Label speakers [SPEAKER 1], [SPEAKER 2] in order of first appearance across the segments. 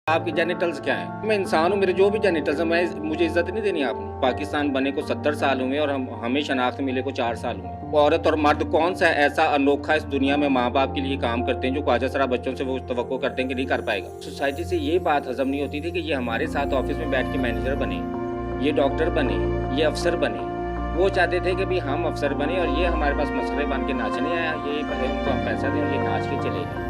[SPEAKER 1] आपके जेनिटल्स क्या हैं? मैं इंसान हूँ, मेरे जो भी जेनिटल्स हैं, मुझे इज्जत नहीं देनी आपने। पाकिस्तान बने को 70 साल हुए और हमें शनाख्त मिले को 4 साल हुए। औरत और मर्द कौन सा ऐसा अनोखा इस दुनिया में माँ बाप के लिए काम करते हैं जो ख्वाजा सरा बच्चों से वो तवक्को करते हैं कि नहीं कर पाएगा। सोसाइटी से ये बात हजम नहीं होती थी कि ये हमारे साथ ऑफिस में बैठ के मैनेजर बने, ये डॉक्टर बने, ये अफसर बने। वो चाहते थे कि भाई हम अफसर बने और ये हमारे पास मसले बन के नाचने आया, ये भले उनको हम पैसा दें और ये नाच के चले गए।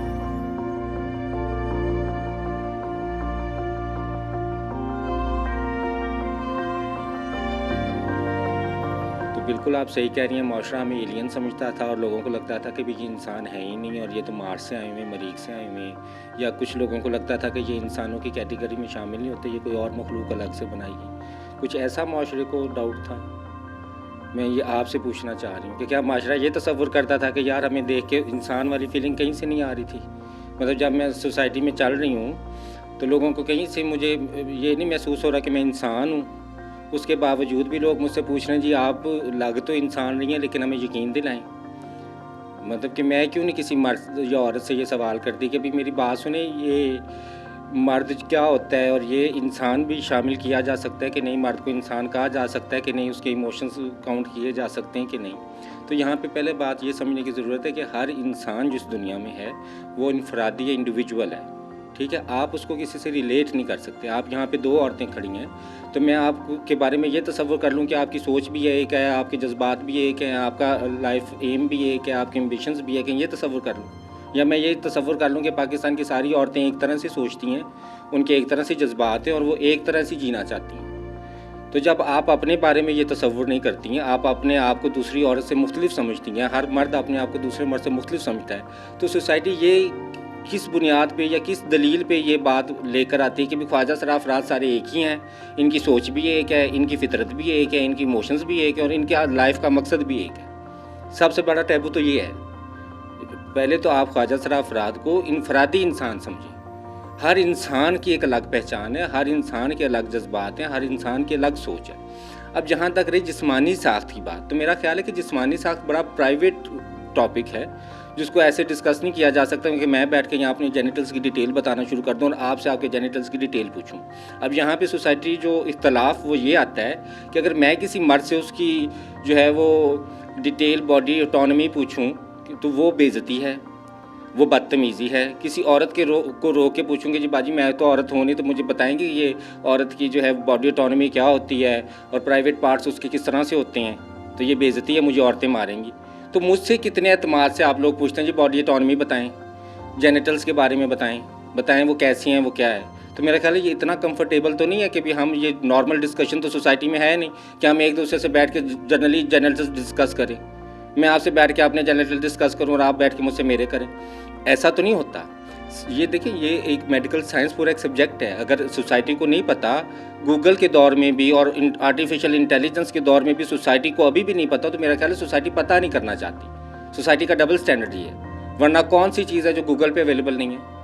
[SPEAKER 1] बिल्कुल आप सही कह रही हैं। माशरा हमें एलियन समझता था और लोगों को लगता था कि भी ये इंसान है ही नहीं और ये तो मार्स से आए हुए, मरीख से आए हुए, या कुछ लोगों को लगता था कि ये इंसानों की कैटेगरी में शामिल नहीं होते, ये कोई और मखलूक अलग से बनाई है। कुछ ऐसा माशरे को डाउट था। मैं ये आपसे पूछना चाह रही हूँ कि क्या माशरा ये तसव्वुर करता था कि यार हमें देख के इंसान वाली फीलिंग कहीं से नहीं आ रही थी? मतलब जब मैं सोसाइटी में चल रही हूँ तो लोगों को कहीं से मुझे ये नहीं महसूस हो रहा कि मैं इंसान हूँ। उसके बावजूद भी लोग मुझसे पूछ रहे हैं जी आप लग तो इंसान नहीं है लेकिन हमें यकीन दिलाएं। मतलब कि मैं क्यों नहीं किसी मर्द या औरत से ये सवाल करती कि भाई मेरी बात सुने, ये मर्द क्या होता है और ये इंसान भी शामिल किया जा सकता है कि नहीं, मर्द को इंसान कहा जा सकता है कि नहीं, उसके इमोशंस काउंट किए जा सकते हैं कि नहीं। तो यहाँ पे पहले बात ये समझने की ज़रूरत है कि हर इंसान जिस दुनिया में है वो इनफरादी या इंडिविजुअल है, ठीक है। आप उसको किसी से रिलेट नहीं कर सकते। आप यहाँ पे दो औरतें खड़ी हैं तो मैं आपके बारे में ये तसव्वुर कर लूँ कि आपकी सोच भी एक है, आपके जज्बात भी एक हैं, आपका लाइफ एम भी एक है, आपके एम्बिशंस भी एक हैं, ये तसव्वुर कर लूँ। या मैं ये तसव्वुर कर लूँ कि पाकिस्तान की सारी औरतें एक तरह से सोचती हैं, उनके एक तरह से जज्बात हैं और वो एक तरह से जीना चाहती हैं। तो जब आप अपने बारे में ये तसव्वुर नहीं करती हैं, आप अपने आप को दूसरी औरत से मुख्तलिफ समझती हैं, हर मर्द अपने आप को दूसरे मर्द से मुख्तलिफ समझता है, तो सोसाइटी ये किस बुनियाद पे या किस दलील पे ये बात लेकर आती है कि भी ख्वाजा सरा अफराद सारे एक ही हैं, इनकी सोच भी एक है, इनकी फितरत भी एक है, इनकी इमोशंस भी एक है और इनके लाइफ का मकसद भी एक है। सबसे बड़ा टैबू तो ये है। पहले तो आप ख्वाजा सरा अफराद को इनफरादी इंसान समझें। हर इंसान की एक अलग पहचान है, हर इंसान के अलग जज्बात हैं, हर इंसान की अलग सोच है। अब जहाँ तक रही जिस्मानी साख्त की बात, तो मेरा ख्याल है कि जिस्मानी साख्त बड़ा प्राइवेट टॉपिक है जिसको ऐसे डिस्कस नहीं किया जा सकता कि मैं बैठ के यहाँ अपने जेनिटल्स की डिटेल बताना शुरू कर दूँ और आपसे आपके जेनिटल्स की डिटेल पूछूँ। अब यहाँ पे सोसाइटी जो इख्तलाफ वो ये आता है कि अगर मैं किसी मर्द से उसकी जो है वो डिटेल बॉडी ऑटोनॉमी पूछूँ तो वो बेइज्जती है, वो बदतमीज़ी है। किसी औरत के को रोक के पूछूँगी जी बाजी मैं तो औरत हूँ नहीं, तो मुझे बताएंगे ये औरत की जो है बॉडी ऑटोनॉमी क्या होती है और प्राइवेट पार्ट्स उसके किस तरह से होते हैं, तो ये बेइज्जती है, मुझे औरतें मारेंगी। तो मुझसे कितने एतमाद से आप लोग पूछते हैं जी बॉडी ऑटोनॉमी बताएं, जेनिटल्स के बारे में बताएं वो कैसी हैं, वो क्या है। तो मेरा ख्याल है ये इतना कंफर्टेबल तो नहीं है कि भी हम ये नॉर्मल डिस्कशन तो सोसाइटी में है नहीं कि हम एक दूसरे से बैठ के जनरली जेनिटल्स डिस्कस करें। मैं आपसे बैठ के अपने जेनिटल डिस्कस करूँ और आप बैठ के मुझसे मेरे करें, ऐसा तो नहीं होता। ये देखिए ये एक मेडिकल साइंस पूरा एक सब्जेक्ट है। अगर सोसाइटी को नहीं पता, गूगल के दौर में भी और आर्टिफिशियल इंटेलिजेंस के दौर में भी सोसाइटी को अभी भी नहीं पता, तो मेरा ख्याल है सोसाइटी पता नहीं करना चाहती। सोसाइटी का डबल स्टैंडर्ड ही है। वरना कौन सी चीज़ है जो गूगल पे अवेलेबल नहीं है,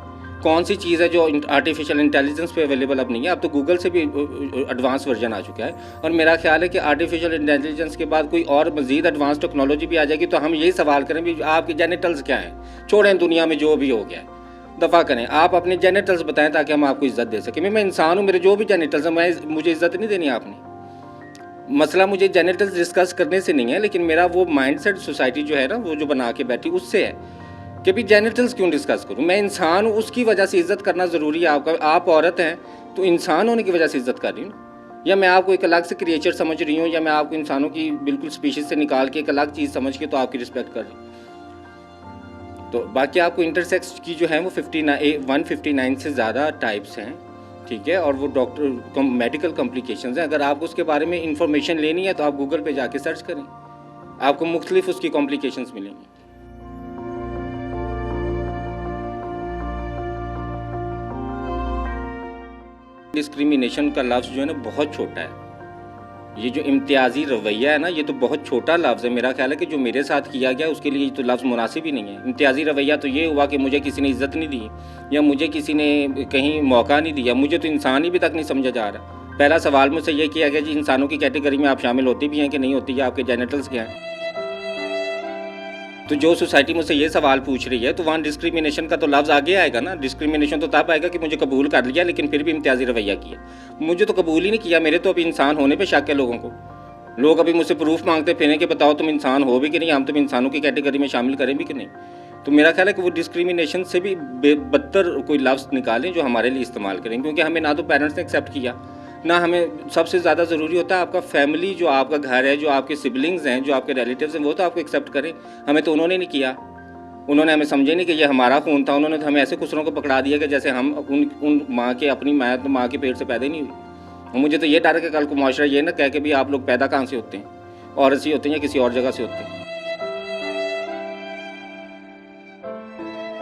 [SPEAKER 1] कौन सी चीज़ है जो आर्टिफिशियल इंटेलिजेंस पे अवेलेबल अब नहीं है। अब तो गूगल से भी एडवांस वर्जन आ चुका है और मेरा ख्याल है कि आर्टिफिशियल इंटेलिजेंस के बाद कोई और मज़ीद एडवांस टेक्नोलॉजी भी आ जाएगी तो हम यही सवाल करें भी आपके जेनिटल्स क्या हैं। छोड़ें दुनिया में जो भी हो गया, दफ़ा करें, आप अपने जेनिटल्स बताएं ताकि हम आपको इज्जत दे सकें। मैं इंसान हूँ, मेरे जो भी जेनिटल्स हैं, मुझे इज्जत नहीं देनी आपने। मसला मुझे जेनिटल्स डिस्कस करने से नहीं है, लेकिन मेरा वो माइंडसेट सोसाइटी जो है ना, वो जो बना के बैठी उससे है कि भी जेनिटल्स क्यों डिस्कस करूँ। मैं इंसान हूँ, उसकी वजह से इज्जत करना ज़रूरी है आपका। आप औरत हैं तो इंसान होने की वजह से इज्जत कर रही हूँ, या मैं आपको एक अलग से क्रिएचर समझ रही हूँ, या मैं आपको इंसानों की बिल्कुल स्पीशीज़ से निकाल के एक अलग चीज़ समझ के तो आपकी रिस्पेक्ट कर रही हूँ। तो बाकी आपको इंटरसेक्स की जो है वो 159 से ज़्यादा टाइप्स हैं, ठीक है, और वो डॉक्टर मेडिकल कॉम्प्लिकेशंस हैं। अगर आपको उसके बारे में इंफॉर्मेशन लेनी है तो आप गूगल पे जाके सर्च करें, आपको मुख्तलिफ उसकी कॉम्प्लिकेशंस मिलेंगी। डिस्क्रिमिनेशन का लफ्ज़ जो है ना बहुत छोटा है। ये जो इम्तियाज़ी रवैया है ना, ये तो बहुत छोटा लफ्ज़ है। मेरा ख्याल है कि जो मेरे साथ किया गया उसके लिए तो लफ्ज़ मुनासिब ही नहीं है। इम्तियाज़ी रवैया तो ये हुआ कि मुझे किसी ने इज़्ज़त नहीं दी या मुझे किसी ने कहीं मौका नहीं दिया। मुझे तो इंसान ही भी तक नहीं समझा जा रहा। पहला सवाल मुझसे ये किया गया जी इंसानों की कैटेगरी में आप शामिल होती भी हैं कि नहीं होती, या आपके जेनिटल्स क्या हैं। तो जो सोसाइटी मुझसे ये सवाल पूछ रही है तो वहाँ डिस्क्रिमिनेशन का तो लफ्ज़ आगे आएगा ना। डिस्क्रिमिनेशन तो तब आएगा कि मुझे कबूल कर लिया लेकिन फिर भी इम्तियाजी रवैया किया। मुझे तो कबूल ही नहीं किया, मेरे तो अभी इंसान होने पे शक है लोगों को। लोग अभी मुझसे प्रूफ मांगते फिरें कि बताओ तुम इंसान हो भी कि नहीं, हम तुम इंसानों की कैटेगरी में शामिल करें भी कि नहीं। तो मेरा ख्याल है कि वो डिस्क्रिमिनेशन से भी बदतर कोई लफ्ज़ निकालें जो हमारे लिए इस्तेमाल करें, क्योंकि हमें ना तो पेरेंट्स ने एक्सेप्ट किया, ना हमें सबसे ज़्यादा ज़रूरी होता है आपका फैमिली, जो आपका घर है, जो आपके सिबलिंग्स हैं, जो आपके रिलेटिव्स हैं, वो तो आपको एक्सेप्ट करें। हमें तो उन्होंने नहीं किया, उन्होंने हमें समझे नहीं कि ये हमारा खून था। उन्होंने तो हमें ऐसे खुसरों को पकड़ा दिया कि जैसे हम उन माँ के, अपनी मैं तो माँ के पेट से पैदा ही नहीं हुई। और मुझे तो ये डर है कि कल को मुआशरा ये ना कह के भी आप लोग पैदा कहाँ से होते हैं, औरत से होते हैं या किसी और जगह से होते हैं।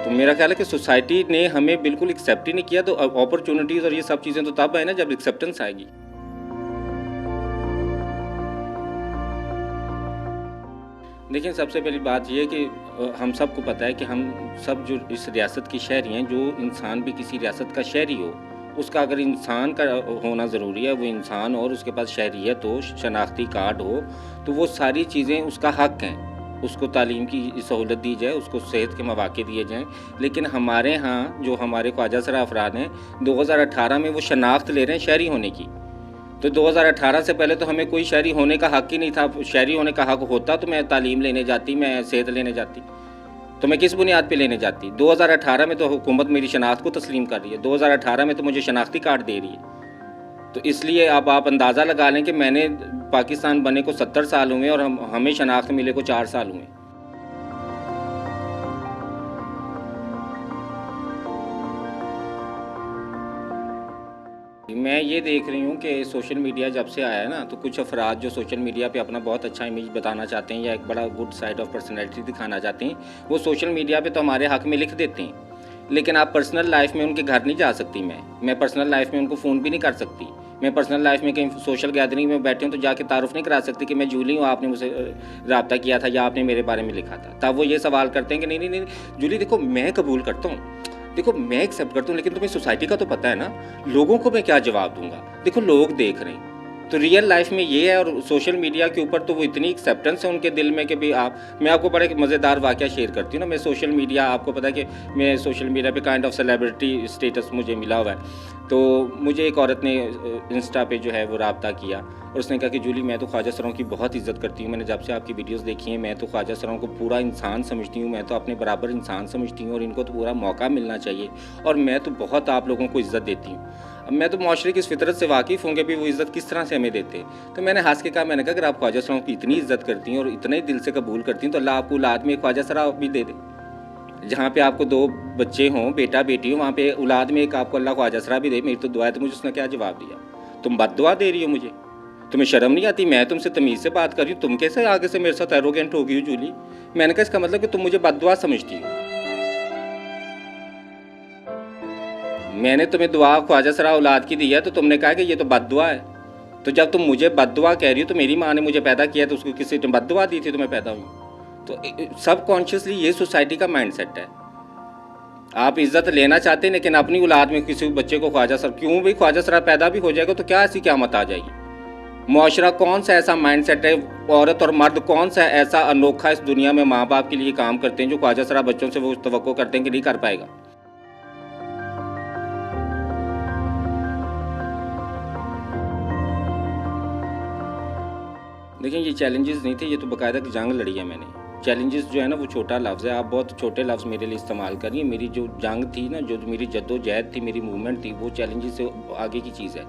[SPEAKER 1] तो मेरा ख्याल है कि सोसाइटी ने हमें बिल्कुल एक्सेप्ट ही नहीं किया। तो अपॉर्चुनिटीज़ और ये सब चीज़ें तो तब है ना जब एक्सेप्टेंस आएगी। देखिए, सबसे पहली बात ये है कि हम सबको पता है कि हम सब जो इस रियासत की शहरी हैं, जो इंसान भी किसी रियासत का शहरी हो, उसका अगर इंसान का होना ज़रूरी है, वो इंसान और उसके पास शहरियत हो, शनाख्ती कार्ड हो, तो वो सारी चीज़ें उसका हक़ हैं। उसको तालीम की सहूलत दी जाए, उसको सेहत के मौक़े दिए जाएँ। लेकिन हमारे यहाँ जो हमारे ख्वाजा सरा अफराद हैं, 2018 में वो शनाख्त ले रहे हैं शहरी होने की। तो 2018 से पहले तो हमें कोई शहरी होने का हक़ ही नहीं था। शहरी होने का हक़ होता तो मैं तालीम लेने जाती, मैं सेहत लेने जाती, तो मैं किस बुनियाद पे लेने जाती। 2018 में तो हुकूमत मेरी शनाख्त को तस्लीम कर रही है, 2018 में तो मुझे शनाख्ती कार्ड दे रही है। तो इसलिए अब आप अंदाज़ा लगा लें कि मैंने पाकिस्तान बने को 70 साल हुए और हमें शनाख्त मिले को 4 साल हुए। मैं ये देख रही हूँ कि सोशल मीडिया जब से आया है ना, तो कुछ अफराद जो सोशल मीडिया पे अपना बहुत अच्छा इमेज बताना चाहते हैं या एक बड़ा गुड साइड ऑफ पर्सनैलिटी दिखाना चाहते हैं, वो सोशल मीडिया पे तो हमारे हक़ में लिख देते हैं। लेकिन आप पर्सनल लाइफ में उनके घर नहीं जा सकती। मैं पर्सनल लाइफ में उनको फ़ोन भी नहीं कर सकती। मैं पर्सनल लाइफ में कहीं सोशल गैदरिंग में बैठे हूँ तो जाके तारुफ़ नहीं करा सकती कि मैं जूली हूँ, आपने मुझसे रब्ता किया था या आपने मेरे बारे में लिखा था। तब वो ये सवाल करते हैं कि नहीं नहीं नहीं जूली, देखो मैं कबूल करता हूँ, देखो मैं एक्सेप्ट करता हूँ, लेकिन तुम्हें सोसाइटी का तो पता है ना, लोगों को मैं क्या जवाब दूंगा। देखो लोग देख रहे हैं। तो रियल लाइफ में ये है, और सोशल मीडिया के ऊपर तो वो इतनी एक्सेप्टेंस है उनके दिल में कि भी मैं आपको बड़ा एक मज़ेदार वाक़या शेयर करती हूँ ना। मैं सोशल मीडिया, आपको पता है कि मैं सोशल मीडिया पे काइंड ऑफ सेलिब्रिटी स्टेटस मुझे मिला हुआ है। तो मुझे एक औरत ने इंस्टा पे जो है वो रब्ता किया और उसने कहा कि जूली, मैं तो ख्वाजा सरों की बहुत इज़्ज़त करती हूँ, मैंने जब से आपकी वीडियोस देखी हैं मैं तो ख्वाजा सरों को पूरा इंसान समझती हूँ, मैं तो अपने बराबर इंसान समझती हूँ और इनको तो पूरा मौका मिलना चाहिए और मैं तो बहुत आप लोगों को इज़्ज़त देती हूँ। अब मैं तो माशरे की इस फितरत से वाकिफ़ हूँ कि भी वो इज़्ज़त किस तरह से हमें देते हैं। तो मैंने हंस के कहा, मैंने कहा अगर आप ख्वाजा सरों की इतनी इज़्ज़त करती हैं और इतने दिल से कबूल करती हैं तो अल्लाह आपको औलाद में एक ख्वाजा सरा भी दे दे। जहाँ पे आपको 2 बच्चे हों, बेटा बेटी हो, वहाँ पे औलाद में एक आपको अल्लाह ख्वाजा सरा भी दे। मेरी तो दुआ है। तो मुझे उसने क्या जवाब दिया, तुम बद्दुआ दे रही हो मुझे, तुम्हें शर्म नहीं आती? मैं तुमसे तमीज़ से बात कर रही हूँ, तुम कैसे आगे से मेरे साथ एरोगेंट हो गई हो जूली? मैंने कहा इसका मतलब कि तुम मुझे बद्दुआ समझती हो। मैंने तुम्हें दुआ ख्वाजा सरा औलाद की दी है तो तुमने कहा कि ये तो बद्दुआ है। तो जब तुम मुझे बद्दुआ कह रही हो तो मेरी माँ ने मुझे पैदा किया तो उसको किसी ने बद्दुआ दी थी तो मैं पैदा हुई। तो सब कॉन्शियसली ये सोसाइटी का माइंडसेट है। आप इज़्ज़त लेना चाहते हैं लेकिन अपनी औलाद में किसी बच्चे को ख्वाजा सर, क्यों भी ख्वाजा सरा पैदा भी हो जाएगा तो क्या ऐसी क़यामत आ जाएगी? मुआशरा कौन सा ऐसा माइंडसेट है, औरत और मर्द कौन सा ऐसा अनोखा इस दुनिया में माँ बाप के लिए काम करते हैं जो ख्वाजा सरा बच्चों से वो तवक्को करते हैं कि नहीं कर पाएगा? देखिए, ये चैलेंजेस नहीं थे, ये तो बाकायदा जंग लड़ी है मैंने। चैलेंजेस जो है ना वो छोटा लफ्ज़ है, आप बहुत छोटे लफ्ज़ मेरे लिए इस्तेमाल करिए। मेरी जो जंग थी ना, जो मेरी जद्दोजहद थी, मेरी मूवमेंट थी, वो चैलेंजेस से आगे की चीज़ है।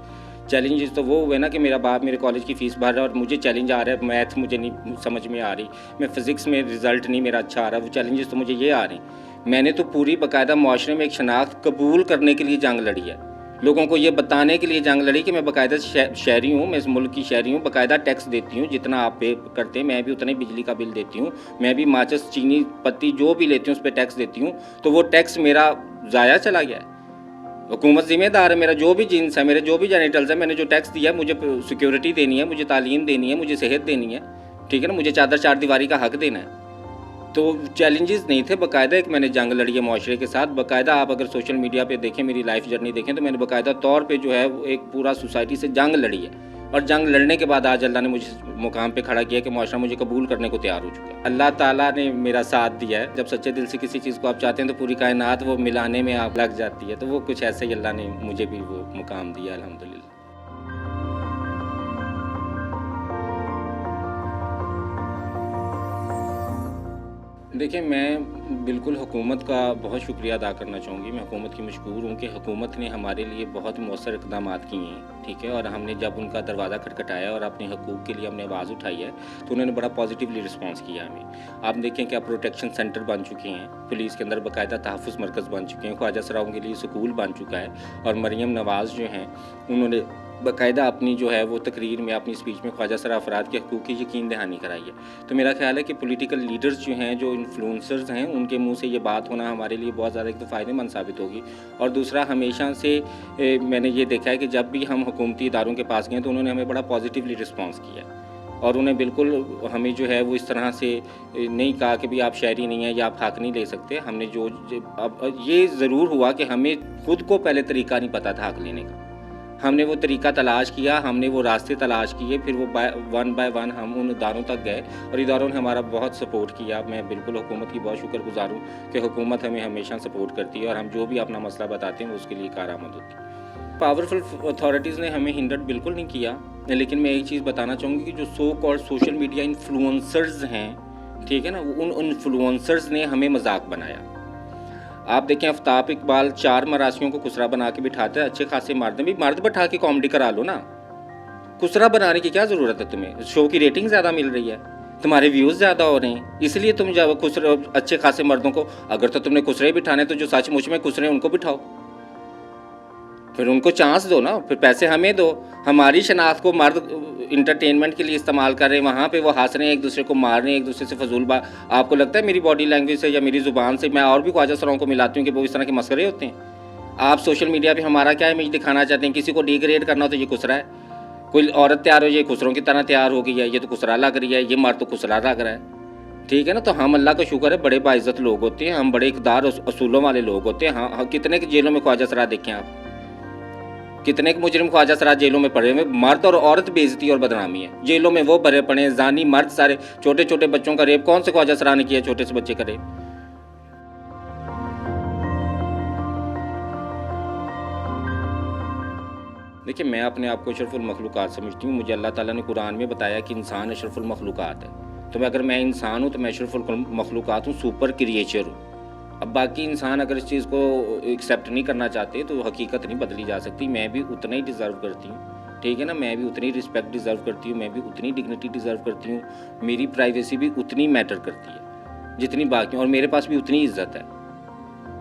[SPEAKER 1] चैलेंजेस तो वो हुए ना कि मेरा बाप मेरे कॉलेज की फ़ीस भर रहा है और मुझे चैलेंज आ रहा है, मैथ मुझे नहीं समझ में आ रही, मैं फ़िज़िक्स में रिज़ल्ट नहीं मेरा अच्छा आ रहा, वो चैलेंजेस तो मुझे ये आ रहे हैं। मैंने तो पूरी बाकायदा मुआशरे में एक शनाख्त कबूल करने के लिए जंग लड़ी है, लोगों को ये बताने के लिए जंग लड़ी कि मैं बाकायदा शहरी हूँ, मैं इस मुल्क की शहरी हूँ, बाकायदा टैक्स देती हूँ, जितना आप पे करते हैं मैं भी उतना ही बिजली का बिल देती हूँ, मैं भी माचिस चीनी पत्ती जो भी लेती हूँ उस पर टैक्स देती हूँ। तो वो टैक्स मेरा ज़ाया चला गया है। हुकूमत ज़िम्मेदार है, मेरा जो भी जीन्स है, मेरे जो भी जेनिटल्स है, मैंने जो टैक्स दिया, मुझे सिक्योरिटी देनी है, मुझे तालीम देनी है, मुझे सेहत देनी है, ठीक है ना, मुझे चादर चार दीवारी का हक़ देना है। तो चैलेंजेस नहीं थे, बाकायदा एक मैंने जंग लड़ी है मुआशरे के साथ। बाकायदा आप अगर सोशल मीडिया पे देखें, मेरी लाइफ जर्नी देखें तो मैंने बाकायदा तौर पे जो है वो एक पूरा सोसाइटी से जंग लड़ी है। और जंग लड़ने के बाद आज अल्लाह ने मुझे मुकाम पे खड़ा किया कि मुआशरा मुझे कबूल करने को तैयार हो चुका है। अल्लाह ताला ने मेरा साथ दिया है। जब सच्चे दिल से किसी चीज़ को आप चाहते हैं तो पूरी कायनात वो मिलाने में आप लग जाती है। तो वो कुछ ऐसे ही अल्लाह ने मुझे भी वो मुकाम दिया अल्हम्दुलिल्लाह। देखिए, मैं बिल्कुल हुकूमत का बहुत शुक्रिया अदा करना चाहूँगी। मैं हुकूमत की मशकूर हूँ कि हुकूमत ने हमारे लिए बहुत मौसर इक़दामात किए हैं, ठीक है। और हमने जब उनका दरवाज़ा खटखटाया और अपने हकूक़ के लिए हमने आवाज़ उठाई है तो उन्होंने बड़ा पॉजिटिवली रिस्पॉन्स किया हमें। आप देखें कि अब प्रोटेक्शन सेंटर बन चुके हैं, पुलिस के अंदर बाकायदा तहफ़्फ़ुज़ मरकज़ बन चुके हैं, ख्वाजा सराओं के लिए स्कूल बन चुका है। और मरियम नवाज़ जो हैं उन्होंने बाकायदा अपनी जो है वो तकरीर में अपनी स्पीच में ख्वाजा सरा अफराद के हकूक़ की यकीन दहानी कराई है। तो मेरा ख़्याल है कि पॉलिटिकल लीडर्स जो हैं, जो इन्फ्लुएंसर्स हैं, उनके मुंह से ये बात होना हमारे लिए बहुत ज़्यादा एक तो फ़ायदेमंद साबित होगी। और दूसरा, हमेशा से मैंने ये देखा है कि जब भी हम हुकूमती इदारों के पास गए तो उन्होंने हमें बड़ा पॉजिटिवली रिस्पॉन्स किया और उन्हें बिल्कुल हमें जो है वो इस तरह से नहीं कहा कि भी आप शहरी नहीं हैं या आप हक़ नहीं ले सकते। हमने जो अब ये ज़रूर हुआ कि हमें खुद को पहले तरीका नहीं पता था हक़ लेने का। हमने वो तरीका तलाश किया, हमने वो रास्ते तलाश किए, फिर वो वन बाय वन हम उन इदारों तक गए और इदारों ने हमारा बहुत सपोर्ट किया। मैं बिल्कुल हुकूमत की बहुत शुक्रगुज़ार हूँ कि हुकूमत हमें हमेशा सपोर्ट करती है और हम जो भी अपना मसला बताते हैं उसके लिए कारआमद होती है। पावरफुल अथॉरिटीज़ ने हमें हिंडर्ड बिल्कुल नहीं किया, लेकिन मैं एक चीज़ बताना चाहूँगी कि जो so called social media influencers हैं, ठीक है ना, उन इन्फ्लुएंसर्स ने हमें मजाक बनाया। आप देखें, आफ्ताब इकबाल 4 मरासियों को खुसरा बना के बिठाते हैं, अच्छे खासे मर्द हैं, भी मर्द बैठा के कॉमेडी करा लो ना। खुसरा बनाने की क्या ज़रूरत है तुम्हें? शो की रेटिंग ज़्यादा मिल रही है, तुम्हारे व्यूज़ ज़्यादा हो रहे हैं, इसलिए तुम जब खुसरे अच्छे खासे मर्दों को, अगर तो तुमने खुसरे बिठाने तो जो सचमुच में खुसरे उनको बिठाओ, फिर उनको चांस दो ना, फिर पैसे हमें दो। हमारी शनाख्त को मर्द इंटरटेनमेंट के लिए इस्तेमाल कर रहे हैं, वहाँ पे वो हंस रहे हैं, एक दूसरे को मार रहे हैं, एक दूसरे से फजूल बात। आपको लगता है मेरी बॉडी लैंग्वेज से या मेरी ज़ुबान से मैं और भी ख्वाजा सराओं को मिलाती हूँ कि वो इस तरह के मसखरे होते हैं? आप सोशल मीडिया पे हमारा क्या इमेज दिखाना चाहते हैं? किसी को डिग्रेड करना हो तो ये खुसरा है, कोई औरत तैयार हो ये खुसरों की तरह तैयार हो गई है, ये तो खुसरा लग रही है, ये मर्द तो खुसरा लग रहा है, ठीक है ना। तो हम अल्लाह का शुक्र है, बड़े बाइज़्ज़त लोग होते हैं, हम बड़े इक़दार असूलों वाले लोग होते हैं। हाँ, कितने जेलों में ख्वाजा सरा देखें आप, कितने मुजरिम ख्वाजा सरा जेलों में पड़े हुए। मर्द और औरत बेइज्जती और बदनामी है, जेलों में वो भरे पड़े हैं, जानी मर्द सारे। छोटे छोटे बच्चों का रेप कौन से ख्वाजा सरा ने किया? छोटे से बच्चे का रेप। देखिए, मैं अपने आप को अशरफुल मखलूक़ात समझती हूँ। मुझे अल्लाह ताला ने कुरान में बताया कि इंसान अशरफुल मखलूक़ात है। तो अगर मैं इंसान हूँ तो मैं अशरफुल मखलूक़ात हूँ, सुपर क्रिएचर हूँ। अब बाकी इंसान अगर इस चीज़ को एक्सेप्ट नहीं करना चाहते तो हकीकत नहीं बदली जा सकती। मैं भी उतना ही डिज़र्व करती हूँ, ठीक है ना। मैं भी उतनी रिस्पेक्ट डिज़र्व करती हूँ, मैं भी उतनी डिग्निटी डिज़र्व करती हूँ, मेरी प्राइवेसी भी उतनी मैटर करती है जितनी बाकी, और मेरे पास भी उतनी इज्जत है।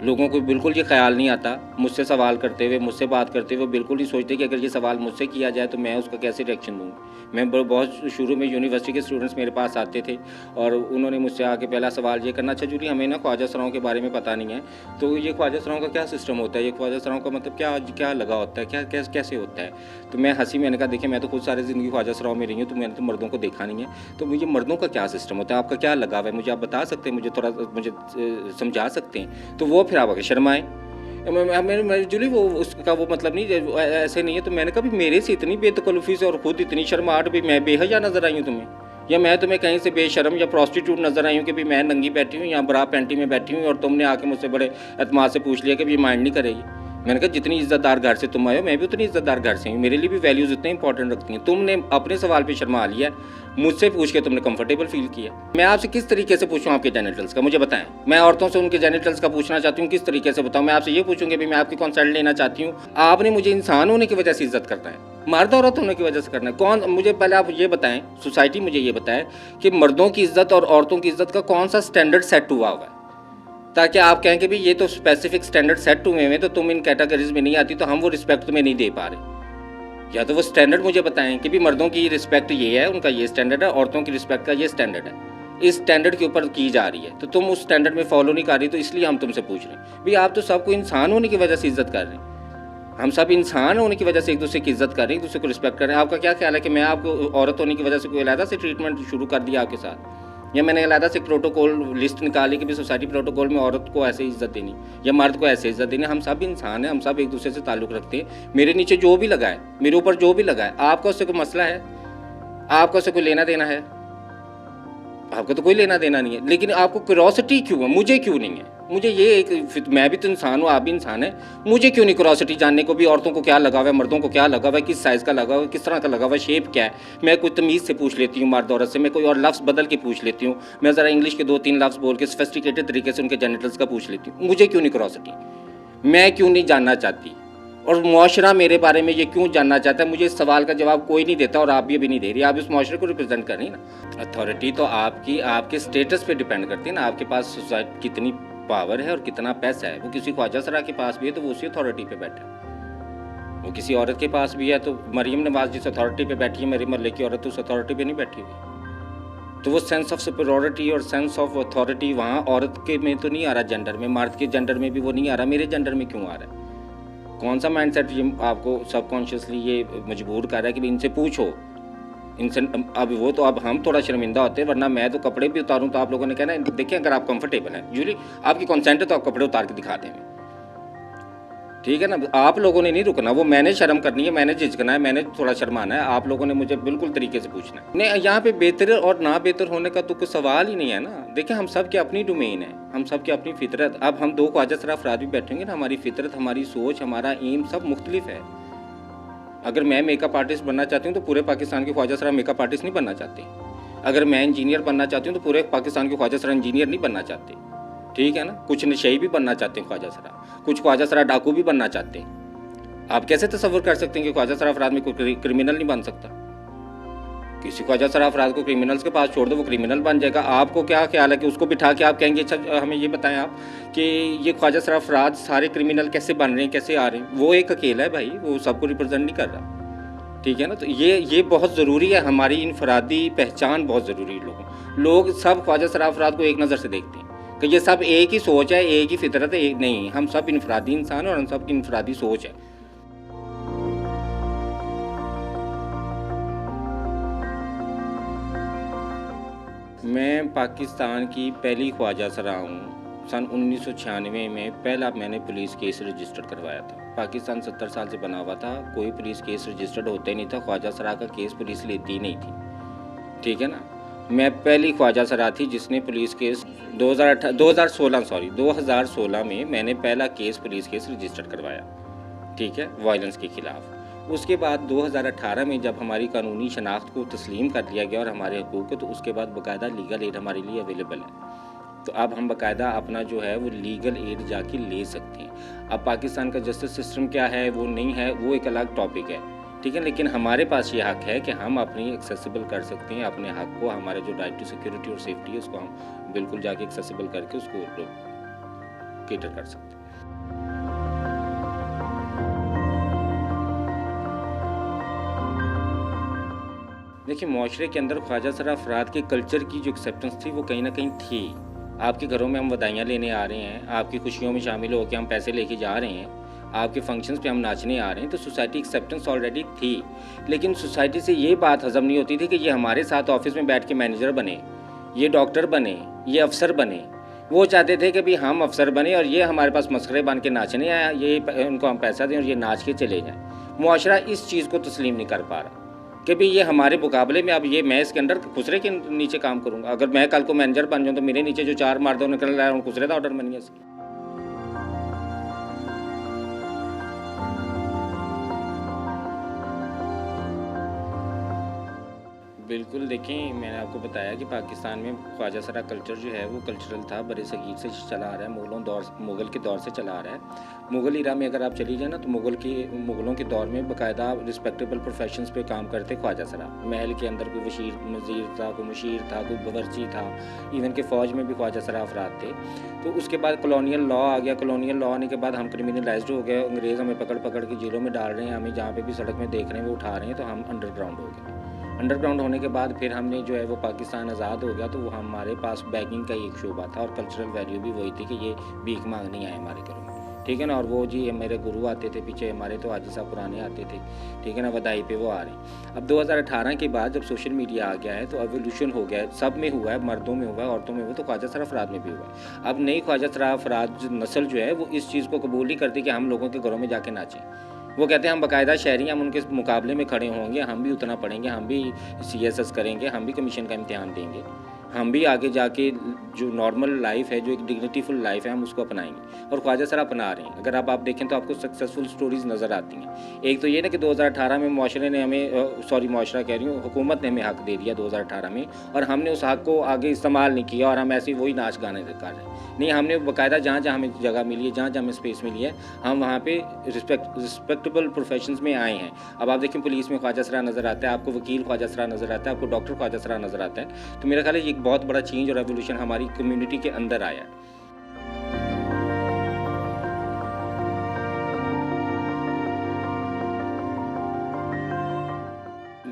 [SPEAKER 1] लोगों को बिल्कुल ये ख्याल नहीं आता, मुझसे सवाल करते हुए, मुझसे बात करते हुए बिल्कुल नहीं सोचते कि अगर ये सवाल मुझसे किया जाए तो मैं उसका कैसे रिएक्शन दूँगी। मैं बहुत शुरू में यूनिवर्सिटी के स्टूडेंट्स मेरे पास आते थे और उन्होंने मुझसे आके पहला सवाल ये करना, अच्छा जूली हमें ना ख्वाजा सराओं के बारे में पता नहीं है, तो ये ख्वाजा सराओं का क्या सिस्टम होता है, ये ख्वाजा सराओं का मतलब क्या लगा होता है, क्या कैसे होता है? तो मैं हंसी, मैंने कहा देखिए मैं तो खुद सारी ज़िंदगी ख्वाजा सराओं में रही हूँ, तो मैंने तो मर्दों को देखा नहीं है, तो मुझे मर्दों का क्या सिस्टम होता है, आपका क्या लगाव है, मुझे आप बता सकते हैं, मुझे थोड़ा मुझे समझा सकते हैं? तो वो फिर आप आगे शर्माए। मैं जूली वो उसका वो मतलब नहीं ऐसे नहीं है। तो मैंने कहा भी मेरे से इतनी बेतकल्लुफ़ी से और ख़ुद इतनी शर्माहट भी मैं बेहया नज़र आई हूँ तुम्हें, या मैं तुम्हें कहीं से बेशर्म या प्रॉस्टिट्यूट नज़र आई हूँ कि भी मैं नंगी बैठी हूँ या ब्रा पैंटी में बैठी हूँ और तुमने आके मुझसे बड़े एतमाद से पूछ लिया कि भी माइंड नहीं करेगी। मैंने कहा जितनी इज़्ज़तदार घर से तुम आए हो मैं भी उतनी इज़्ज़तदार घर से हूँ, मेरे लिए भी वैल्यूज़ इतने इंपॉर्टेंट रखती हैं। तुमने अपने सवाल पे शर्मा लिया, मुझसे पूछ के तुमने कंफर्टेबल फील किया। मैं आपसे किस तरीके से पूछूं आपके जेनिटल्स का, मुझे बताएं। मैं औरतों से उनके जेनिटल्स का पूछना चाहती हूँ, किस तरीके से बताऊँ? मैं आपसे ये पूछूंगी भी मैं आपकी कंसल्ट लेना चाहती हूँ, आपने मुझे इंसान होने की वजह से इज्जत करना है, मर्द औरत होने की वजह से करना है? कौन? मुझे पहले आप ये बताएं, सोसाइटी मुझे ये बताए कि मर्दों की इज्जत और औरतों की इज्जत का कौन सा स्टैंडर्ड सेट हुआ है, ताकि आप कहें कि भी ये तो स्पेसिफिक स्टैंडर्ड सेट हुए हैं, तो तुम इन कैटेगरीज में नहीं आती, तो हम वो रिस्पेक्ट तुम्हें नहीं दे पा रहे। या तो वो स्टैंडर्ड मुझे बताएं कि भी मर्दों की रिस्पेक्ट ये है, उनका ये स्टैंडर्ड है, औरतों की रिस्पेक्ट का ये स्टैंडर्ड है, इस स्टैंडर्ड के ऊपर की जा रही है, तो तुम उस स्टैंडर्ड में फॉलो नहीं कर रही, तो इसलिए हम तुमसे पूछ रहे हैं। भाई आप तो सबको इंसान होने की वजह से इज्जत कर रहे हैं, हम सब इंसान होने की वजह से एक दूसरे की इज्जत कर रहे हैं, एक दूसरे को रिस्पेक्ट कर रहे हैं। आपका क्या ख्याल है कि मैं आपको औरत होने की वजह से कोई अलग से ट्रीटमेंट शुरू कर दिया आपके साथ? या मैंने अलग से प्रोटोकॉल लिस्ट निकाली कि भी सोसाइटी प्रोटोकॉल में औरत को ऐसे इज्जत देनी या मर्द को ऐसे इज्जत देनी। हम सब इंसान हैं, हम सब एक दूसरे से ताल्लुक़ रखते हैं। मेरे नीचे जो भी लगा है, मेरे ऊपर जो भी लगा है, आपका उससे कोई मसला है? आपका उससे कोई लेना देना है? आपको तो कोई लेना देना नहीं है, लेकिन आपको क्यूरोसिटी क्यों है? मुझे क्यों नहीं है? मुझे ये एक, मैं भी तो इंसान हूँ, आप भी इंसान है, मुझे क्यों नहीं क्यूरोसिटी जानने को भी औरतों को क्या लगा हुआ है, मर्दों को क्या लगा हुआ है, किस साइज़ का लगा हुआ है, किस तरह का लगा हुआ है, शेप क्या है। मैं कोई तमीज़ से पूछ लेती हूँ मर्द औरत से, मैं कोई और लफ्ज़ बदल के पूछ लेती हूँ, मैं ज़रा इंग्लिश के 2-3 लफ्ज़ बोल के सोफिस्टिकेटेड तरीके से उनके जेनिटल्स का पूछ लेती हूँ। मुझे क्यों नहीं क्यूरोसिटी? मैं क्यों नहीं जानना चाहती? और मुआशरा मेरे बारे में ये क्यों जानना चाहता है? मुझे इस सवाल का जवाब कोई नहीं देता और आप भी अभी नहीं दे रही। आप इस मुआशरे को रिप्रेजेंट कर रही हैं ना। अथॉरिटी तो आपकी आपके स्टेटस पे डिपेंड करती है ना, आपके पास सोसाइटी कितनी पावर है और कितना पैसा है। वो किसी ख्वाजा सरा के पास भी है तो वो उसी अथॉरिटी पे बैठा है। वो किसी औरत के पास भी है तो मरियम नवाज जिस अथॉरिटी पे बैठी है, मेरे महल्ले की औरत उस अथॉरिटी पे नहीं बैठी हुई। तो वो सेंस ऑफ सुपीरियरिटी और सेंस ऑफ अथॉरिटी वहाँ औरत के में तो नहीं आ रहा, जेंडर में, मर्द के जेंडर में भी वो नहीं आ रहा, मेरे जेंडर में क्यों आ रहा है? कौन सा माइंडसेट ये आपको सबकॉन्शियसली ये मजबूर कर रहा है कि इनसे पूछो, इनसे? अब वो तो अब हम थोड़ा शर्मिंदा होते हैं, वरना मैं तो कपड़े भी उतारूं तो आप लोगों ने कहना है देखिए अगर आप कंफर्टेबल हैं, यूजली आपकी कंसेंट है तो आप कपड़े उतार के दिखा दें, ठीक है ना। आप लोगों ने नहीं रुकना, वो मैंने शर्म करनी है, मैंने झिझकना है, मैंने थोड़ा शर्माना है, आप लोगों ने मुझे बिल्कुल तरीके से पूछना है। नहीं, यहाँ पे बेहतर और ना बेहतर होने का तो कोई सवाल ही नहीं है ना। देखिए हम सब की अपनी डोमेन है, हम सब की अपनी फितरत। अब हम 2 ख्वाजा सरा अफराद भी बैठेंगे ना, हमारी फितरत, हमारी सोच, हमारा एम सब मुख्तलिफ है। अगर मैं मेकअप आर्टिस्ट बनना चाहती हूँ तो पूरे पाकिस्तान के ख्वाजा सरा मेकअप आर्टिस्ट नहीं बनना चाहते। अगर मैं इंजीनियर बनना चाहती हूँ तो पूरे पाकिस्तान के ख्वाजा सरा इंजीनियर नहीं बनना चाहते, ठीक है ना। कुछ नशई भी बनना चाहते हैं ख्वाजा सरा, कुछ ख्वाजा सरा डाकू भी बनना चाहते हैं। आप कैसे तसव्वुर कर सकते हैं कि ख्वाजा सरा अफराद में कोई क्रिमिनल नहीं बन सकता? किसी ख्वाजा सरा अफराद को क्रिमिनल्स के पास छोड़ दो, वो क्रिमिनल बन जाएगा। आपको क्या ख्याल है कि उसको बिठा के आप कहेंगे अच्छा हमें ये बताएं आप कि ये ख्वाजा सरा अफराद सारे क्रिमिनल कैसे बन रहे हैं, कैसे आ रहे हैं? वो एक अकेला है भाई, वो सबको रिप्रेजेंट नहीं कर रहा, ठीक है ना। तो ये बहुत ज़रूरी है, हमारी इनफरादी पहचान बहुत ज़रूरी है। लोग सब ख्वाजा सरा अफराद को एक नज़र से देखते हैं कि ये सब एक ही सोच है, एक ही फितरत है। एक नहीं, हम सब इनफरादी इंसान और हम सब की इनफरादी सोच है। मैं पाकिस्तान की पहली ख्वाजा सरा हूँ। सन 1996 में पहला मैंने पुलिस केस रजिस्टर्ड करवाया था। पाकिस्तान 70 साल से बना हुआ था, कोई पुलिस केस रजिस्टर्ड होता ही नहीं था, ख्वाजा सरा का केस पुलिस लेती ही नहीं थी, ठीक है ना। मैं पहली ख्वाजा सरा थी जिसने पुलिस केस 2016 में मैंने पहला केस पुलिस केस रजिस्टर्ड करवाया, ठीक है, वायलेंस के ख़िलाफ़। उसके बाद 2018 में जब हमारी कानूनी शनाख्त को तस्लीम कर दिया गया और हमारे हकूक़ को, तो उसके बाद बाकायदा लीगल एड हमारे लिए अवेलेबल है। तो अब हम बाकायदा अपना जो है वो लीगल एड जाके ले सकते हैं। अब पाकिस्तान का जस्टिस सिस्टम क्या है वो नहीं है, वो एक अलग टॉपिक है, ठीक है। लेकिन हमारे पास ये हक़ है कि हम अपनी एक्सेसिबल कर सकते हैं अपने हक़ को, हमारे जो राइट टू सिक्योरिटी और सेफ्टी है उसको हम बिल्कुल जाके एक्सेसिबल करके उसको कैटर कर सकते हैं। देखिए मुआशरे के अंदर ख्वाजा सरा अफराद के कल्चर की जो एक्सेप्टेंस थी वो कहीं ना कहीं थी। आपके घरों में हम बधाइयाँ लेने आ रहे हैं, आपकी खुशियों में शामिल होकर हम पैसे लेके जा रहे हैं, आपके फंक्शंस पे हम नाचने आ रहे हैं, तो सोसाइटी एक्सेप्टेंस ऑलरेडी थी। लेकिन सोसाइटी से ये बात हजम नहीं होती थी कि ये हमारे साथ ऑफिस में बैठ के मैनेजर बने, ये डॉक्टर बने, ये अफसर बने। वो चाहते थे कि भाई हम अफसर बने और ये हमारे पास मस्खरे बन के नाचने आया, ये उनको हम पैसा दें और ये नाच के चले जाएँ। मुआशरा इस चीज़ को तस्लीम नहीं कर पा रहा कि भाई ये हमारे मुकाबले में अब ये मैं इसके अंडर खुसरे के नीचे काम करूँगा। अगर मैं कल को मैनेजर बन जाऊँ तो मेरे नीचे जो 4 मर्द निकल रहा है उन खुसरे का ऑर्डर बनिए। बिल्कुल, देखें मैंने आपको बताया कि पाकिस्तान में ख्वाजा सरा कल्चर जो है वो कल्चरल था, बड़े सगीर से चला आ रहा है, मुग़ल के दौर से चला आ रहा है। मुग़ल इरा में अगर आप चली जाए ना तो मुग़लों के दौर में बाकायदा रिस्पेक्टेबल प्रोफेशंस पे काम करते ख्वाजा सरा। महल के अंदर कोई वज़ीर था, कोई मुशीर था, कोई बावर्ची था, इवन के फ़ौज में भी ख्वाजा सरा अफराद थे। तो उसके बाद कॉलोनियल लॉ आ गया। कॉलोनियल लॉ आने के बाद हम क्रिमिनलाइज्ड हो गए, अंग्रेज़ हमें पकड़ पकड़ के जेलों में डाल रहे हैं, हमें जहाँ पे भी सड़क में देख रहे हैं वो उठा रहे हैं, तो हम अंडरग्राउंड हो गए। अंडरग्राउंड होने के बाद फिर हमने जो है वो पाकिस्तान आज़ाद हो गया, तो हमारे पास बैगिंग का एक शोबा था और कल्चरल वैल्यू भी वही थी कि ये भीख मांगने आए हमारे घरों में। ठीक है ना। और वो जी मेरे गुरु आते थे पीछे, हमारे तो हाजी साहब पुराने आते थे, ठीक है ना, बधाई पे वो आ रहे हैं। अब 2018 के बाद जब सोशल मीडिया आ गया है तो एवोल्यूशन हो गया है, सब में हुआ है, मर्दों में हुआ है, औरतों में हुआ है, तो ख्वाजा सरफराज में भी हुआ है। अब नई ख्वाजा सरफराज नस्ल जो है वो इस चीज़ को कबूल नहीं करती कि हम लोगों के घरों में जाके नाचें। वो कहते हैं हम बाकायदा शहरी हैं, हम उनके मुकाबले में खड़े होंगे, हम भी उतना पढ़ेंगे, हम भी CSS करेंगे, हम भी कमीशन का इम्तिहान देंगे, हम भी आगे जाके जो नॉर्मल लाइफ है, जो एक डिग्निटीफुल लाइफ है, हम उसको अपनाएंगे। और ख्वाजा सर अपना रहे हैं। अगर आप देखें तो आपको सक्सेसफुल स्टोरीज़ नज़र आती हैं। एक तो ये ना कि 2018 में मुआशरे ने हमें मुआशरा कह रही हूँ, हुकूमत ने हमें हक़ दे दिया 2018 में, और हमने उस हक़ को आगे इस्तेमाल नहीं किया और हम ऐसे वही नाच गाने कर रहे हैं। नहीं, हमने बाकायदा जहाँ जहाँ हमें जगह मिली है, जहाँ जहाँ हमें स्पेस मिली है, हम वहाँ पे रिस्पेक्टेबल प्रोफेशंस में आए हैं। अब आप देखें पुलिस में ख्वाजा सरा नज़र आता है, आपको वकील ख्वाजा सरा नज़र आता है, आपको डॉक्टर ख्वाजा सरा नज़र आता है। तो मेरा ख्याल है ये एक बहुत बड़ा चेंज और रेवोल्यूशन हमारी कम्युनिटी के अंदर आया है।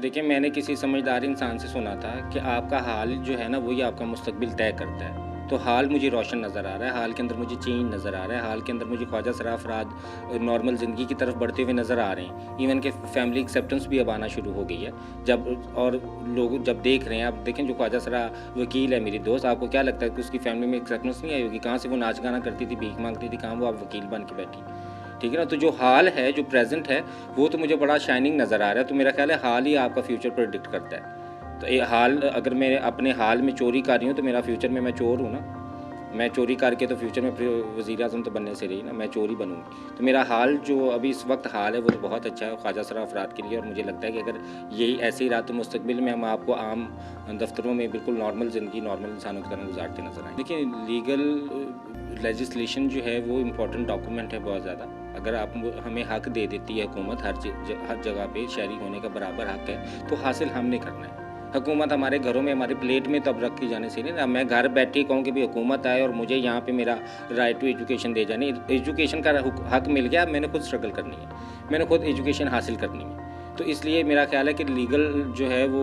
[SPEAKER 1] देखिए, मैंने किसी समझदार इंसान से सुना था कि आपका हाल जो है ना वही आपका मुस्तकबिल तय करता है। तो हाल मुझे रोशन नज़र आ रहा है, हाल के अंदर मुझे चेंज नज़र आ रहा है, हाल के अंदर मुझे ख्वाजा सरफराज नॉर्मल ज़िंदगी की तरफ बढ़ते हुए नज़र आ रहे हैं। इवन के फैमिली एक्सेप्टेंस भी अब आना शुरू हो गई है। जब और लोग जब देख रहे हैं, आप देखें जो ख्वाजा सरा वकील है मेरी दोस्त, आपको क्या लगता है कि उसकी फैमिली में एक्सेप्टेंस नहीं आई होगी? कहाँ से वो नाच गाना करती थी, भीख मांगती थी, कहाँ वो अब वकील बन के बैठी, ठीक है ना। तो जो हाल है, जो प्रेजेंट है, वो तो मुझे बड़ा शाइनिंग नज़र आ रहा है। तो मेरा ख्याल है हाल ही आपका फ्यूचर प्रेडिक्ट करता है। तो ये हाल, अगर मैं अपने हाल में चोरी कर रही हूँ तो मेरा फ्यूचर में मैं चोर हूँ ना। मैं चोरी करके तो फ्यूचर में वज़ीर आज़म तो बनने से रही ना, मैं चोर ही बनूँगी। तो मेरा हाल जो अभी इस वक्त हाल है वो तो बहुत अच्छा है ख्वाजा सरफराज के लिए। और मुझे लगता है कि अगर यही ऐसे ही रहा तो मुस्तकबिल में हम आपको आम दफ्तरों में बिल्कुल नॉर्मल ज़िंदगी, नॉर्मल इंसानों की तरह गुजारते नजर आए। देखिए, लीगल लेजिस्लेशन जो है वो इम्पोर्टेंट डॉक्यूमेंट है बहुत ज़्यादा। अगर आप हमें हक़ दे देती है हुकूमत, हर जगह पे शहरी होने का बराबर हक़ है, तो हासिल हमने करना है। हुकूमत हमारे घरों में, हमारे प्लेट में तो अब रख के जाने से नहीं ना। मैं घर बैठे कहूँ कि भाई हुकूमत आए और मुझे यहाँ पे मेरा राइट टू एजुकेशन दे जाने, एजुकेशन का हक़ मिल गया, मैंने खुद स्ट्रगल करनी है, मैंने खुद एजुकेशन हासिल करनी है। तो इसलिए मेरा ख्याल है कि लीगल जो है वो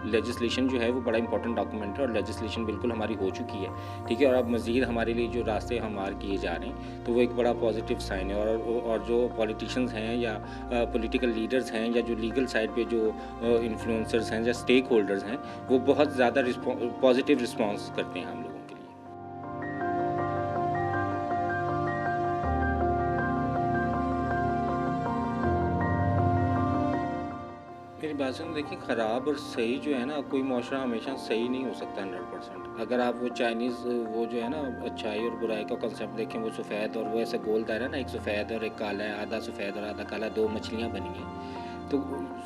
[SPEAKER 1] लेजिस्लेशन जो है वो बड़ा इंपॉर्टेंट डॉक्यूमेंट है। और लेजिस्लेशन बिल्कुल हमारी हो चुकी है, ठीक है। और अब मज़ीद हमारे लिए जो रास्ते हमारे किए जा रहे हैं तो वो एक बड़ा पॉजिटिव साइन है। और जो पॉलिटिशियंस हैं या पॉलिटिकल लीडर्स हैं या जो लीगल साइड पे जो इन्फ्लुएंसर्स हैं या स्टेक होल्डर्स हैं, वो बहुत ज़्यादा पॉजिटिव रिस्पॉन्स करते हैं हम लोगों के लिए। मेरी बात सुन, देखिए, ख़राब और सही जो है ना, कोई माशरा हमेशा सही नहीं हो सकता 100%। अगर आप वो चाइनीज़ वो जो है ना अच्छाई और बुराई का कंसेप्ट देखें, वो सफ़ेद और वो ऐसे गोल दायरा ना, एक सफ़ेद और एक काला है, आधा सफ़ेद और आधा काला, दो मछलियाँ बनी हैं। तो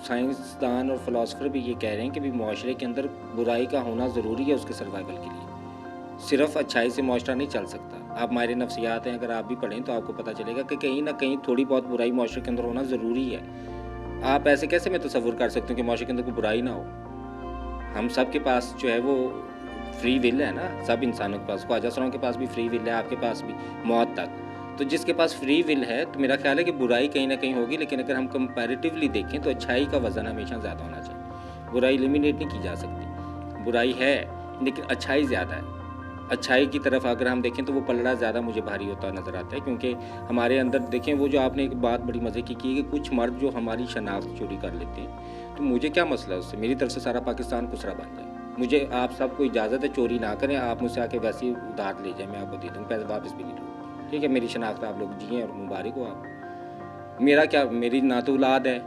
[SPEAKER 1] साइंसदान और फ़िलासफ़र भी ये कह रहे हैं कि भी माशरे के अंदर बुराई का होना ज़रूरी है उसके सर्वाइवल के लिए। सिर्फ़ अच्छाई से माशरा नहीं चल सकता। आप माहिर नफ्सियात हैं, अगर आप भी पढ़ें तो आपको पता चलेगा कि कहीं ना कहीं थोड़ी बहुत बुराई माशरे के अंदर होना ज़रूरी है। आप ऐसे कैसे मैं तसव्वुर कर सकती हूँ कि माशरे के अंदर कोई बुराई ना हो? हम सब के पास जो है वो फ्री विल है ना, सब इंसानों के पास, ख्वाजा सरों के पास भी फ्री विल है, आपके पास भी, मौत तक। तो जिसके पास फ्री विल है तो मेरा ख्याल है कि बुराई कहीं ना कहीं होगी, लेकिन अगर हम कंपैरेटिवली देखें तो अच्छाई का वज़न हमेशा ज़्यादा होना चाहिए। बुराई एलिमिनेट नहीं की जा सकती, बुराई है लेकिन अच्छाई ज़्यादा है। अच्छाई की तरफ अगर हम देखें तो वो पलड़ा ज़्यादा मुझे भारी होता नज़र आता है। क्योंकि हमारे अंदर देखें, वो जो आपने एक बात बड़ी मज़े की कि कुछ मर्द जो हमारी शनाख्त चोरी कर लेते हैं, तो मुझे क्या मसला है उससे? मेरी तरफ से सारा पाकिस्तान खुसरा बन जाए। मुझे आप सबको इजाज़त है, चोरी ना करें, आप मुझसे आके वैसे ही उधार ले जाएँ, मैं आपको दे दूँ, पैसे वापस भी नहीं दूँ, ठीक है। मेरी शनाख्त आप लोग जिएँ और मुबारक हो आप। मेरा क्या, मेरी ना तो औलाद है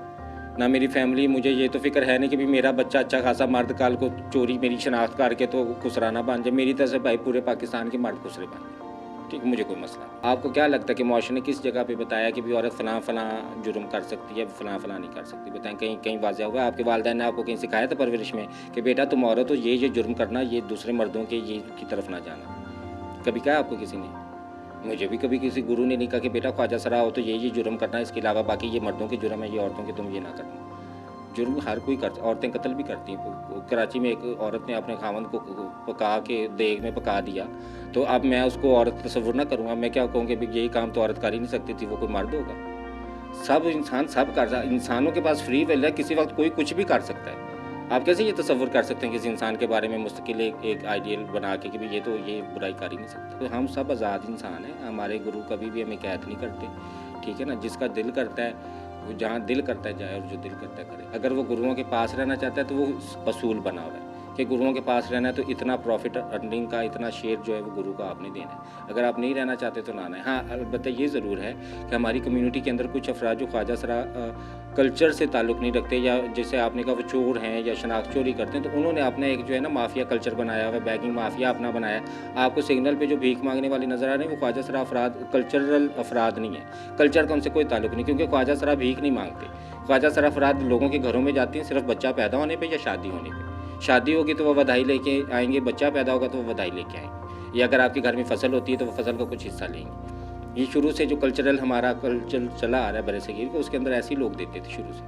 [SPEAKER 1] ना मेरी फैमिली, मुझे ये तो फ़िक्र है नहीं कि भी मेरा बच्चा अच्छा खासा मर्द काल को चोरी मेरी शनाख्त करके तो खुसरा ना बन जाए। मेरी तरह से भाई पूरे पाकिस्तान के मर्द खुसरे बन जाए, ठीक, मुझे कोई मसला नहीं। आपको क्या लगता है कि मुआशरे ने किस जगह पे बताया कि भी औरत फ़लाँ जुर्म कर सकती है, फ़लाँ नहीं कर सकती? बताएं, कहीं वाज़ह हुआ है? आपके वालिदैन ने आपको कहीं सिखाया था परवरिश में कि बेटा तुम औरत हो, ये जुर्म करना, ये दूसरे मर्दों के ये की तरफ ना जाना? कभी कहा आपको किसी ने? मुझे भी कभी किसी गुरु ने नहीं कहा कि बेटा ख्वाजा सरा हो तो ये जुर्म करना, इसके अलावा बाकी ये मर्दों के जुर्म है, ये औरतों के तुम ये ना करना। जुर्म हर कोई करता, औरतें कत्ल भी करती हैं। कराची में एक औरत ने अपने खामन को पका के देग में पका दिया, तो अब मैं उसको औरत तस्वुर ना करूँगा, मैं क्या कहूँगी भी यही काम तो औरत कर ही नहीं सकती थी, वो कोई मर्द होगा? सब इंसान सब कर सकता, इंसानों के पास फ्री विल है, किसी वक्त कोई कुछ भी कर सकता है। आप कैसे ये तसव्वुर कर सकते हैं किसी इंसान के बारे में मुस्तकिल एक आइडियल बना के कि भाई ये बुराई कर ही नहीं सकता। तो हम सब आज़ाद इंसान हैं, हमारे गुरु कभी भी हमें कैद नहीं करते, ठीक है ना। जिसका दिल करता है वो जहाँ दिल करता है जाए और जो दिल करता है करे। अगर वो गुरुओं के पास रहना चाहता है तो वो असूल बना हुआ है कि गुरुओं के पास रहना है तो इतना प्रॉफिट अर्निंग का इतना शेयर जो है वो गुरु को आपने देना है। अगर आप नहीं रहना चाहते तो ना आना है। हाँ, अलबत्ता ये ज़रूर है कि हमारी कम्युनिटी के अंदर कुछ अफराद जो ख्वाजा सरा कल्चर से ताल्लुक़ नहीं रखते, या जैसे आपने कहा वो चोर हैं या शनाख्त चोरी करते हैं, तो उन्होंने अपना एक जो है ना माफिया कल्चर बनाया हुआ है, बैगिंग माफिया अपना बनाया। आपको सिग्नल पे जो भीख मांगने वाले नज़र आ रहे हैं वो ख्वाजा सरा अफराद कल्चरल अफराद नहीं है, कल्चर का उनसे कोई ताल्लुक़ नहीं, क्योंकि ख्वाजा सरा भीख नहीं मांगते। ख्वाजा सरा अफराद लोगों के घरों में जाती हैं सिर्फ बच्चा पैदा होने पर या शादी होने पर। शादी होगी तो वो बधाई लेके आएंगे, बच्चा पैदा होगा तो वो बधाई लेके आएंगे, या अगर आपके घर में फसल होती है तो वो फसल का कुछ हिस्सा लेंगे। ये शुरू से जो कल्चरल हमारा कल्चर चला आ रहा है बरसगीर को, उसके अंदर ऐसे ही लोग देते थे शुरू से,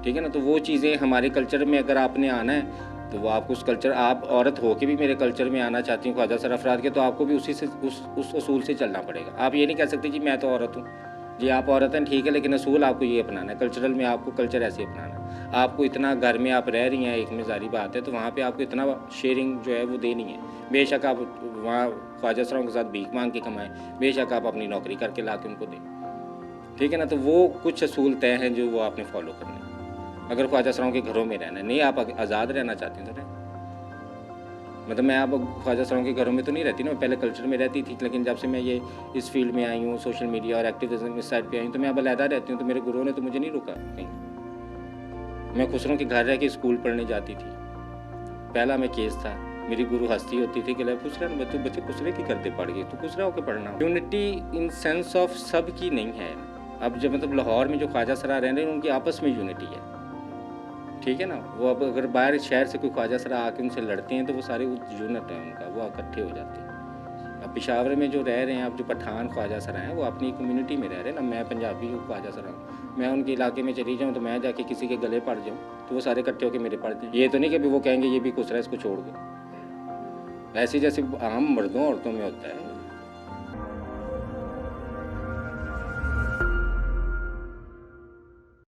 [SPEAKER 1] ठीक है ना। तो वो चीज़ें हमारे कल्चर में अगर आपने आना है तो वो आपको उस कल्चर, आप औरत हो के भी मेरे कल्चर में आना चाहती हूँ ख्वाजा सरा अफराद के, तो आपको भी उसी से उस असूल से चलना पड़ेगा। आप ये नहीं कह सकते जी मैं तो औरत हूँ, जी आप औरत हैं ठीक है, लेकिन असूल आपको ये अपनाना है, कल्चरल में आपको कल्चर ऐसे अपनाना है। आपको इतना घर में आप रह रही हैं, एक में जारी बात है, तो वहाँ पे आपको इतना शेयरिंग जो है वो देनी है। बेशक आप वहाँ ख्वाजा सराओं के साथ भीख मांग के कमाएं, बेशक आप अपनी नौकरी करके ला के उनको दें, ठीक है ना। तो वो कुछ असूल तय हैं जो वो आपने फॉलो करने हैं। अगर ख्वाजा सराओं के घरों में रहना है, नहीं आप आज़ाद रहना चाहते हैं तो रहें। मतलब मैं अब ख्वाजा सराओं के घरों में तो नहीं रहती ना, मैं पहले कल्चर में रहती थी, लेकिन जब से मैं ये इस फील्ड में आई हूँ, सोशल मीडिया और एक्टिविज़म इस साइड पे आई हूँ, तो मैं अब अलहदा रहती हूँ। तो मेरे गुरुओं ने तो मुझे नहीं रोका कहीं। मैं खुसरों के घर रह के स्कूल पढ़ने जाती थी, पहला मैं केस था, मेरी गुरु हंसती होती थी कि ले खुसरा बच्चे खुसरे की करते पढ़ गए, तो खुसरा होकर पढ़ना। यूनिटी इन सेंस ऑफ सब की नहीं है। अब जब मतलब लाहौर में जो ख्वाजा सरा रह रहे हैं उनकी आपस में यूनिटी है, ठीक है ना। वो अब अगर बाहर शहर से कोई ख्वाजा सरा आके उनसे लड़ते हैं तो वो सारे यूनिट हैं उनका, वो इकट्ठे हो जाते हैं। अब पेशावर में जो रह रहे हैं, अब जो पठान ख्वाजा सरा हैं वो अपनी कम्युनिटी में रह रहे हैं ना। मैं पंजाबी हूँ, ख्वाजा सरा हूँ, मैं उनके इलाके में चली जाऊँ तो मैं जाके किसी के गले पड़ जाऊँ तो वो सारे इकट्ठे होकर मेरे पड़ जाएँ। ये तो नहीं कि वो कहेंगे ये भी खुसरा है इसको छोड़ दो। ऐसे जैसे आम मर्दों औरतों में होता है,